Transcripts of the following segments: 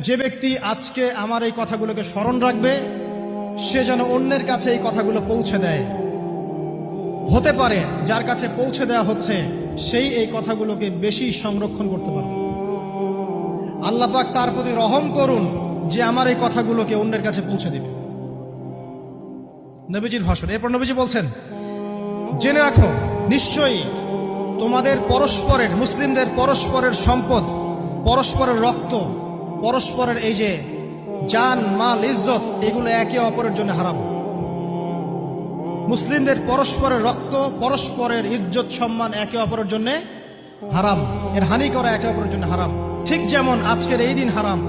যে ব্যক্তি আজকে আমার এই কথাগুলোকে স্মরণ রাখবে সে যেন অন্যের কাছে এই কথাগুলো পৌঁছে দেয়। হতে পারে যার কাছে পৌঁছে দেওয়া হচ্ছে সেই এই কথাগুলোকে বেশি সংরক্ষণ করতে পারবে। আল্লাহ পাক তার প্রতি রহম করুন যে আমার এই কথাগুলোকে অন্যের কাছে পৌঁছে দেবে। নবীজির ভাষণ। এরপর নবীজি বলছেন, জেনে রাখো নিশ্চয়ই তোমাদের পরস্পরের, মুসলিমদের পরস্পরের সম্পদ, পরস্পরের রক্ত, পরস্পরের এই যে জান মাল ইজ্জত, এগুলো একে অপরের জন্য হারাম। মুসলিমদের পরস্পরের রক্ত, পরস্পরের ইজ্জত সম্মান একে অপরের জন্য হারাম। এর হানি করা একে অপরের জন্য হারাম। ঠিক যেমন আজকের এই দিন হারাম,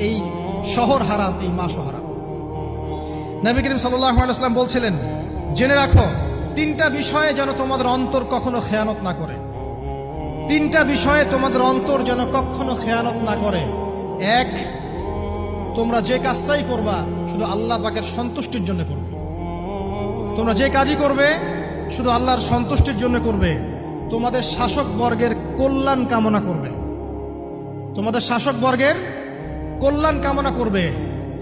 এই শহর হারাম, এই মাসও হারাম। নবী করিম সাল্লাল্লাহু আলাইহি ওয়াসাল্লাম বলছিলেন, জেনে রাখো তিনটা বিষয়ে যেন তোমাদের অন্তর কখনো খেয়ানত না করে। তিনটা বিষয়ে তোমাদের অন্তর যেন কখনো খেয়ানত না করে। এক, তোমরা যে কাজটাই করবা শুধু আল্লাহ পাকের সন্তুষ্টির জন্য করবে। তোমরা যে কাজই করবে শুধু আল্লাহর সন্তুষ্টির জন্য করবে। তোমাদের শাসক বর্গের কল্যাণ কামনা করবে। তোমাদের শাসক বর্গের কল্যাণ কামনা করবে।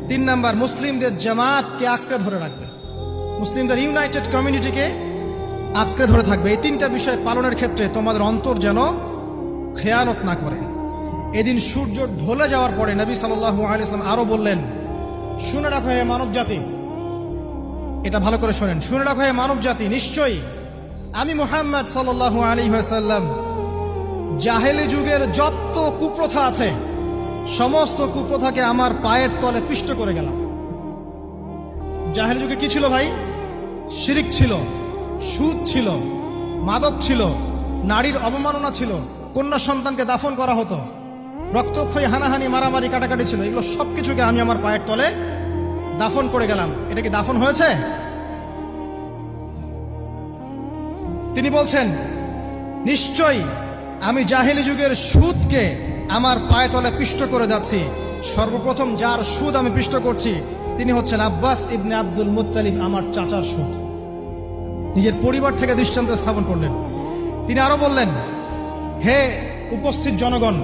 3 নাম্বার, মুসলিমদের জামাতকে আঁকড়ে ধরে রাখবে। মুসলিমদের ইউনাইটেড কমিউনিটিকে আঁকড়ে ধরে থাকবে। এই 3টা বিষয় পালনের ক্ষেত্রে তোমাদের অন্তর যেন খেয়ানত না করে। এদিন সূর্য ঢলে যাওয়ার পরে নবী সাল্লাল্লাহু আলাইহি ওয়াসাল্লাম আরো বললেন, শুনে রাখো হে মানব জাতি, এটা ভালো করে শোনেন, শুনে রাখো হে মানব জাতি, নিশ্চয়ই আমি মুহাম্মদ সাল্লাল্লাহু আলাইহি ওয়াসাল্লাম জাহেলি যুগের যত কুপ্রথা আছে সমস্ত কুপ্রথাকে আমার পায়ের তলে পিষ্ট করে গেলাম। জাহেলি যুগে কি ছিল ভাই? শিরিক ছিল, সুদ ছিল, মাদক ছিল, নারীর অবমাননা ছিল, কন্যা সন্তানকে দাফন করা হতো, রক্তক্ষয়ী, হানাহানি, মারামারি, কাটাকাটি ছিল। এগুলো সবকিছুকে আমি আমার পায়ের তলে দাফন করে গেলাম। এটা কি দাফন হয়েছে? তিনি বলছেন, নিশ্চয়ই আমি জাহেলি যুগের সুদকে আমার পায়ে তলে পিষ্ট করে যাচ্ছি। সর্বপ্রথম যার সুদ আমি পিষ্ট করছি তিনি হচ্ছেন আব্বাস ইবনে আব্দুল মুত্তালিব, আমার চাচার সুদ। নিজের পরিবার থেকে দৃষ্টান্ত স্থাপন করলেন। তিনি আরো বললেন, হে উপস্থিত জনগণ,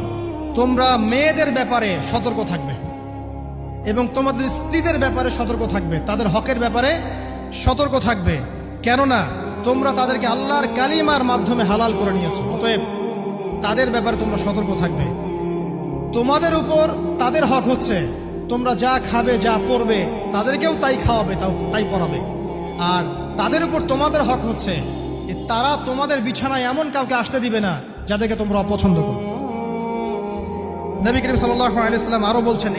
তোমরা মেয়েদের ব্যাপারে সতর্ক থাকবে এবং তোমাদের স্ত্রীদের ব্যাপারে সতর্ক থাকবে, তাদের হকের ব্যাপারে সতর্ক থাকবে, কেননা তোমরা তাদেরকে আল্লাহর কালিমার মাধ্যমে হালাল করে নিয়েছো। অতএব তাদের ব্যাপারে তোমরা সতর্ক থাকবে। তোমাদের উপর তাদের হক হচ্ছে তোমরা যা খাবে, যা পরবে, তাদেরকেও তাই খাওয়াবে, তাই পরাবে। আর তাদের উপর তোমাদের হক হচ্ছে তারা তোমাদের বিছানায় এমন কাউকে আসতে দিবে না যাদেরকে তোমরা অপছন্দ করো। নবী করিম সাল্লাল্লাহু আলাইহি ওয়াসাল্লাম আরো বলছেন,